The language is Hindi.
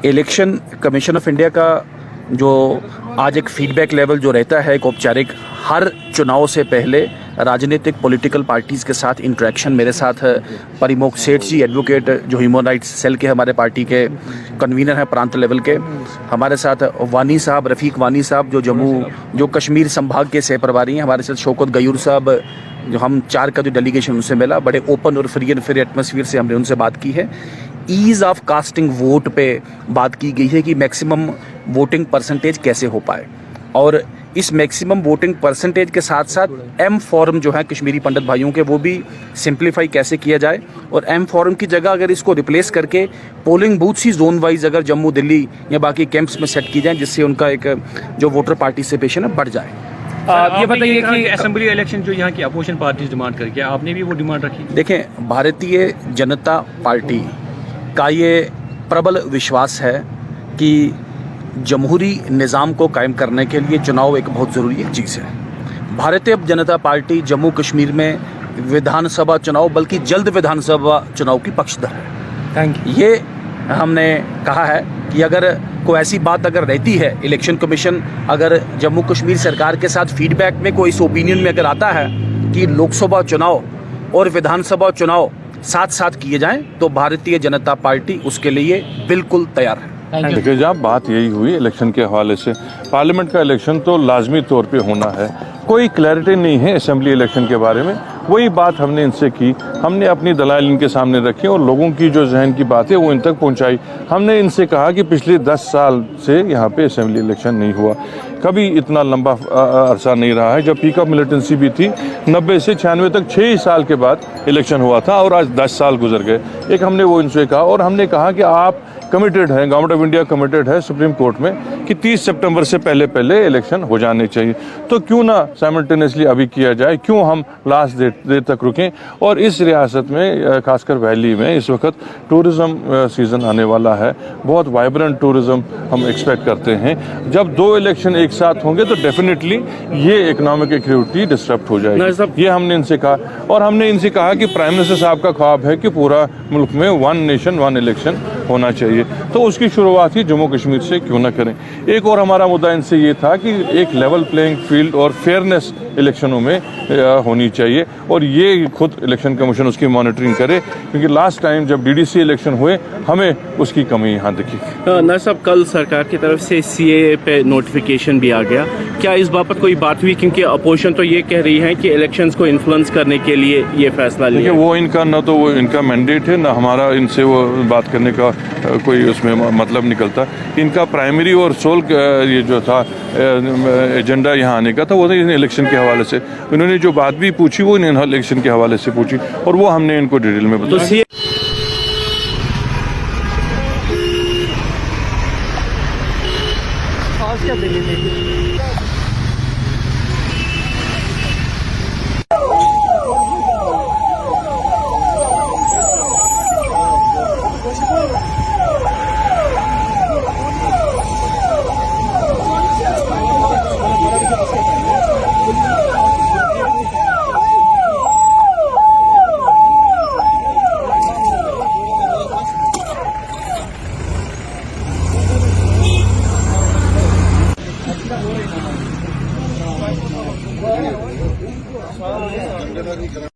इलेक्शन कमीशन ऑफ इंडिया का जो आज एक फीडबैक लेवल जो रहता है, एक औपचारिक हर चुनाव से पहले राजनीतिक पॉलिटिकल पार्टीज़ के साथ इंटरेक्शन मेरे साथ परिमोक सेठ जी एडवोकेट जो ह्यूमन राइट्स सेल के हमारे पार्टी के कन्वीनर हैं प्रांत लेवल के, हमारे साथ वानी साहब रफ़ीक वानी साहब जो कश्मीर संभाग के सह प्रभारी हैं, हमारे साथ शौकत गयूर साहब जो हम 4 का जो डेलीगेशन उनसे मिला, बड़े ओपन और फ्री एंड फेयर एटमॉस्फेयर से हमने उनसे बात की है। ईज़ ऑफ कास्टिंग वोट पे बात की गई है कि मैक्सिमम वोटिंग परसेंटेज कैसे हो पाए, और इस मैक्सिमम वोटिंग परसेंटेज के साथ साथ एम फॉर्म जो है कश्मीरी पंडित भाइयों के वो भी सिंप्लीफाई कैसे किया जाए, और एम फॉर्म की जगह अगर इसको रिप्लेस करके पोलिंग बूथ्स ही जोन वाइज अगर जम्मू दिल्ली या बाकी कैंप्स में सेट की जाए, जिससे उनका एक जो वोटर पार्टिसिपेशन है बढ़ जाए। ये बताइए कि असेंबली इलेक्शन जो यहाँ की अपोजिशन पार्टीज डिमांड करके, आपने भी वो डिमांड रखी? देखें, भारतीय जनता पार्टी का ये प्रबल विश्वास है कि जमहूरी निज़ाम को कायम करने के लिए चुनाव एक बहुत ज़रूरी एक चीज़ है। भारतीय जनता पार्टी जम्मू कश्मीर में विधानसभा चुनाव, बल्कि जल्द विधानसभा चुनाव की पक्षधर है। Thank you. ये हमने कहा है कि अगर कोई ऐसी बात अगर रहती है, इलेक्शन कमीशन अगर जम्मू कश्मीर सरकार के साथ फीडबैक में कोई इस ओपिनियन में अगर आता है कि लोकसभा चुनाव और विधानसभा चुनाव साथ साथ किए जाएं, तो भारतीय जनता पार्टी उसके लिए बिल्कुल तैयार है। देखिए, जब बात यही हुई इलेक्शन के हवाले से, पार्लियामेंट का इलेक्शन तो लाजमी तौर पे होना है, कोई क्लैरिटी नहीं है असेंबली इलेक्शन के बारे में। वही बात हमने इनसे की, हमने अपनी दलाइल इनके सामने रखी और लोगों की जो जहन की बात है वो इन तक पहुंचाई। हमने इनसे कहा कि पिछले 10 साल से यहाँ पे असेंबली इलेक्शन नहीं हुआ, कभी इतना लंबा अरसा नहीं रहा है। जब पीक ऑफ मिलिटेंसी भी थी 90 से 96 तक 6 साल के बाद इलेक्शन हुआ था, और आज 10 साल गुजर गए। एक हमने वो इनसे कहा, और हमने कहा कि आप कमिटेड हैं, गवर्नमेंट ऑफ इंडिया कमिटेड है सुप्रीम कोर्ट में कि 30 सितंबर से पहले इलेक्शन हो जाने चाहिए, तो क्यों ना साइमल्टेनियसली अभी किया जाए, क्यों हम लास्ट देर तक रुकें। और इस रियासत में खासकर वैली में इस वक्त टूरिज़्म सीज़न आने वाला है, बहुत वाइब्रेंट टूरिज़्म हम एक्सपेक्ट करते हैं। जब 2 इलेक्शन एक साथ होंगे तो डेफिनेटली ये इकोनॉमिक एक्टिविटी डिस्टर्ब हो जाएगी, ये हमने इनसे कहा। और हमने इनसे कहा कि प्राइम मिनिस्टर साहब का ख्वाब है कि पूरा मुल्क में 1 नेशन 1 इलेक्शन होना चाहिए, तो उसकी शुरुआत ही जम्मू कश्मीर से क्यों ना करें। एक और हमारा मुद्दा इनसे ये था कि एक लेवल प्लेइंग फील्ड और फेयरनेस इलेक्शनों में होनी चाहिए, और ये खुद इलेक्शन कमीशन उसकी मॉनिटरिंग करे, क्योंकि लास्ट टाइम जब डीडीसी इलेक्शन हुए हमें उसकी कमी यहाँ दिखी। ना साहब, कल सरकार की तरफ से सीएए पे नोटिफिकेशन भी आ गया, क्या इस बाबत कोई बात हुई? क्योंकि अपोजिशन तो ये कह रही है कि इलेक्शंस को इन्फ्लुएंस करने के लिए ये फैसला लिया। वो इनका न तो वो इनका मैंडेट है, ना हमारा इनसे वो बात करने का कोई उसमें मतलब निकलता। इनका प्राइमरी और सोल ये जो था एजेंडा यहाँ आने का था, वो इलेक्शन के हवाले से। इन्होंने जो बात भी पूछी वो इलेक्शन के हवाले से पूछी, और वो हमने इनको डिटेल में बताया। क्या